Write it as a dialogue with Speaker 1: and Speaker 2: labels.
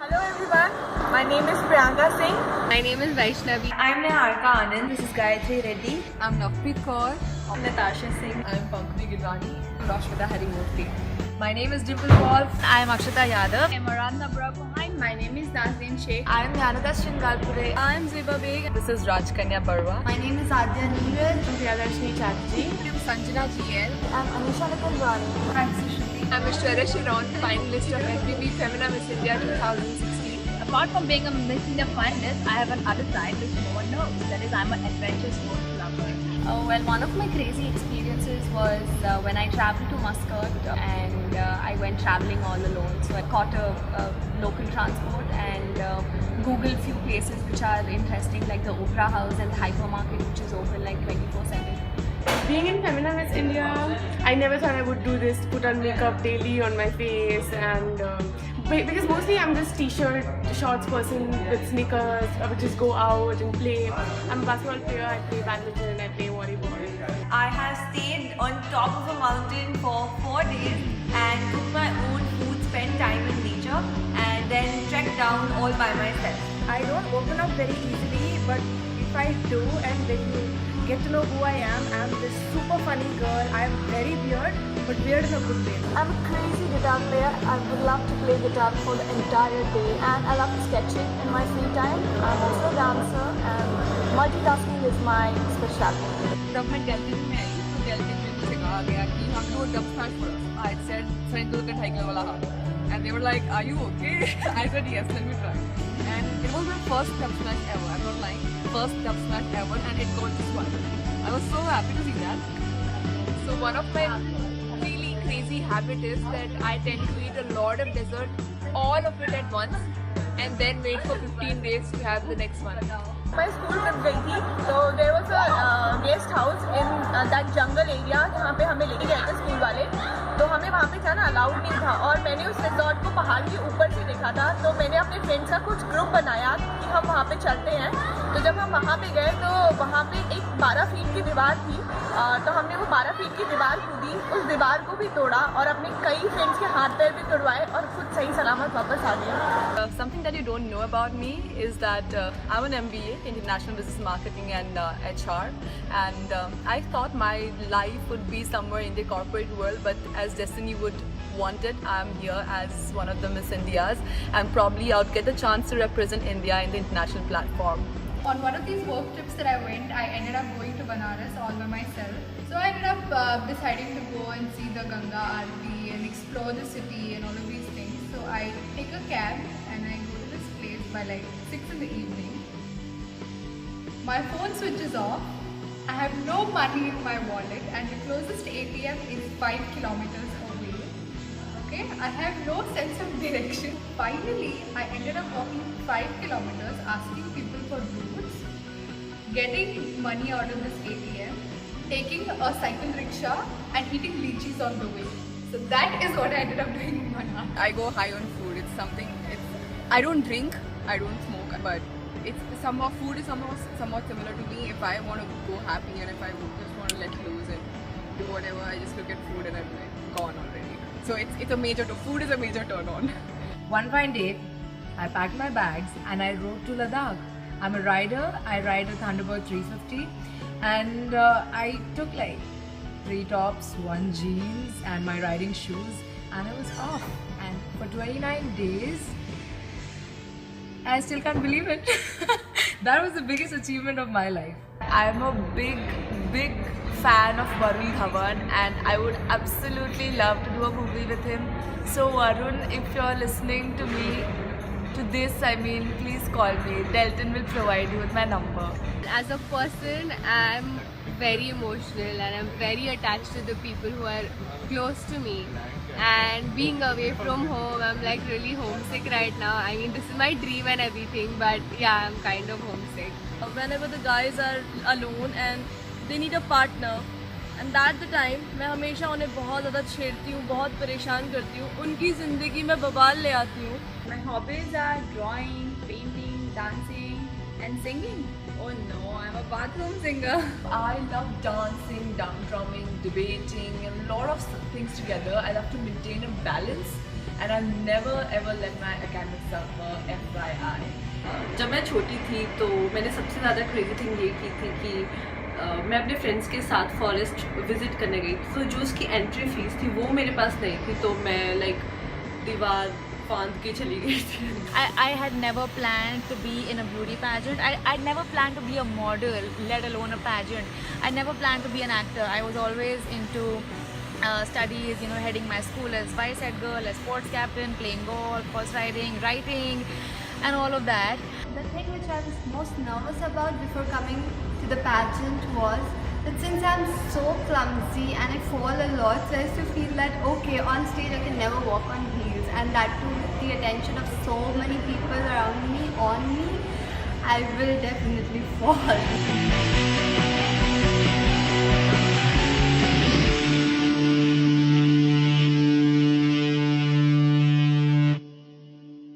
Speaker 1: Hello everyone, my name is Priyanka Singh.
Speaker 2: My name is Vaishnavi.
Speaker 1: I'm Niharika Anand. This is Gayatri Reddy.
Speaker 2: I'm Navpreet Kaur.
Speaker 1: I'm Natasha Singh.
Speaker 2: I'm Pankaj Gilwani. I'm Rashmita Harimurthy.
Speaker 1: My name is Dimple Paul.
Speaker 2: I'm Akshata Yadav.
Speaker 3: I'm Aradhana Burapuhan. My name is Nazneen Sheikh.
Speaker 1: I'm Yanada Shingalpure.
Speaker 2: I'm Ziba Beg. This is Rajkanya Barwa.
Speaker 3: My name is Adya Neeraj.
Speaker 1: I'm Priyadarshini Chatterjee.
Speaker 2: I'm Sanjana GL.
Speaker 1: I'm Anisha Nikalwani.
Speaker 3: I'm Sushruti.
Speaker 2: I'm Aishwarya Shiron, finalist of FBB Femina Miss India 2016.
Speaker 3: Apart from being a Miss India finalist, I have another side which no one knows. That is, I'm an adventure sports lover. Well, one of my crazy experiences was when I traveled to Muscat and I went traveling all alone. So I caught a local transport and Googled few places which are interesting, like the Opera House and the hypermarket, which is open like 24/7.
Speaker 4: Being in Femina Miss India, I never thought I would do this, put on makeup daily on my face, and because mostly I'm just t-shirt, shorts person with sneakers. I would just go out and play. I'm a basketball player, I play badminton, I play volleyball.
Speaker 1: I have stayed on top of a mountain for 4 days and cooked my own food, spent time in nature and then trekked down all by myself.
Speaker 5: I don't open up very easily, but if I do and when you get to know who I am, I'm this super funny girl. I'm very weird, but weird in a good way.
Speaker 6: I'm a crazy guitar player. I would love to play guitar for the entire day, and I love sketching in my free time. I'm also a dancer, and multitasking is my specialty.
Speaker 2: जब मैं Dalton में आई तो Dalton में मुझे कहा गया कि हम लोग dub smash for us. I said Friendle का ढाई किलो वाला हाथ. And they were like, are you okay? I said yes, let me try. And it was my first dub smash ever. I'm not lying. First dub smash ever, and it got this one. I was so happy to see that. So one of my really crazy habit is that I tend to eat a lot of dessert, all of it at once, and then wait for 15 days to have the next one.
Speaker 1: मैं school trip गई थी तो there was a guest house in that jungle area जहाँ पे हमें लेके गए थे स्कूल वाले. तो हमें वहाँ पे जाना अलाउड नहीं था और मैंने उस रिजॉर्ट को पहाड़ के ऊपर से देखा था. तो मैंने अपने फ्रेंड्स का कुछ ग्रुप बनाया कि हम वहाँ पे चलते हैं. तो जब हम वहाँ पे गए तो वहाँ पे एक 12 फीट की दीवार थी. तो हमने वो 12 फीट की दीवार कूदी, उस दीवार को भी तोड़ा और अपने कई फ्रेंड्स के हाथ पैर भी तोड़वाए और खुद सही सलामत वापस आ गए.
Speaker 2: Something that you don't know about me is that I'm an MBA, International Business Marketing and HR, and I thought my life would be somewhere in the corporate world, but as destiny would want it, I'm here as one of the Miss Indias, and probably I'll get the chance to represent India in the international platform.
Speaker 7: On one of these work trips that I went, I ended up going to Banaras all by myself. So I ended up deciding to go and see the Ganga Aarti and explore the city and all of these things. So I take a cab and I go to this place by like 6 in the evening. My phone switches off. I have no money in my wallet and the closest ATM is 5 kilometers away. Okay, I have no sense of direction. Finally, I ended up walking 5 kilometers, asking people for routes, getting money out of this ATM, taking a cycle rickshaw and eating lychees on the way. So that is what I ended up doing in Manali.
Speaker 2: I go high on food. It's something. I don't drink. I don't smoke. But food is somewhat similar to me. If I want to go happy and if I just want to let loose and do whatever, I just look at food and I'm like gone already. So food is a major turn on.
Speaker 8: One fine day, I packed my bags and I rode to Ladakh. I'm a rider. I ride a Thunderbird 350, and I took like 3 tops, 1 jeans, and my riding shoes, and I was off. And for 29 days, I still can't believe it. That was the biggest achievement of my life.
Speaker 1: I'm a big fan of Varun Dhawan and I would absolutely love to do a movie with him. So Varun, if you're listening to me, to this, I mean, please call me. Delton will provide you with my number.
Speaker 2: As a person, I'm very emotional and I'm very attached to the people who are close to me. And being away from home, I'm like really homesick right now. I mean, this is my dream and everything, but yeah, I'm kind of homesick.
Speaker 6: Whenever the guys are alone and they need a partner, and that the time मैं हमेशा उन्हें बहुत ज़्यादा छेड़ती हूँ, बहुत परेशान करती हूँ, उनकी ज़िंदगी में बवाल ले आती हूँ.
Speaker 3: My hobbies are drawing, painting, dancing and singing.
Speaker 2: Oh no, I'm a bathroom singer.
Speaker 1: I love dancing, drumming, debating, and a lot of things together. I love to maintain a balance, and I'll never ever let my academics suffer.
Speaker 2: I.
Speaker 9: जब मैं छोटी थी तो मैंने सबसे ज़्यादा crazy thing ये की थी कि मैं अपने फ्रेंड्स के साथ फॉरेस्ट विज़िट करने गई थी, तो जो उसकी एंट्री फीस थी वो मेरे पास नहीं थी, तो मैं लाइक दीवार फांद के चली गई थी.
Speaker 3: I had never planned to be in a beauty pageant. I never planned to be a model, let alone a pageant. I never planned to be an actor. I was always into studies, you know, heading my school as vice head girl, as sports captain, playing golf, horse riding, writing, and all of that.
Speaker 7: The thing which I was most nervous about before coming to the pageant was that since I'm so clumsy and I fall a lot, so I used to feel that okay, on stage I can never walk on heels, and that too with the attention of so many people around me, on me, I will definitely fall.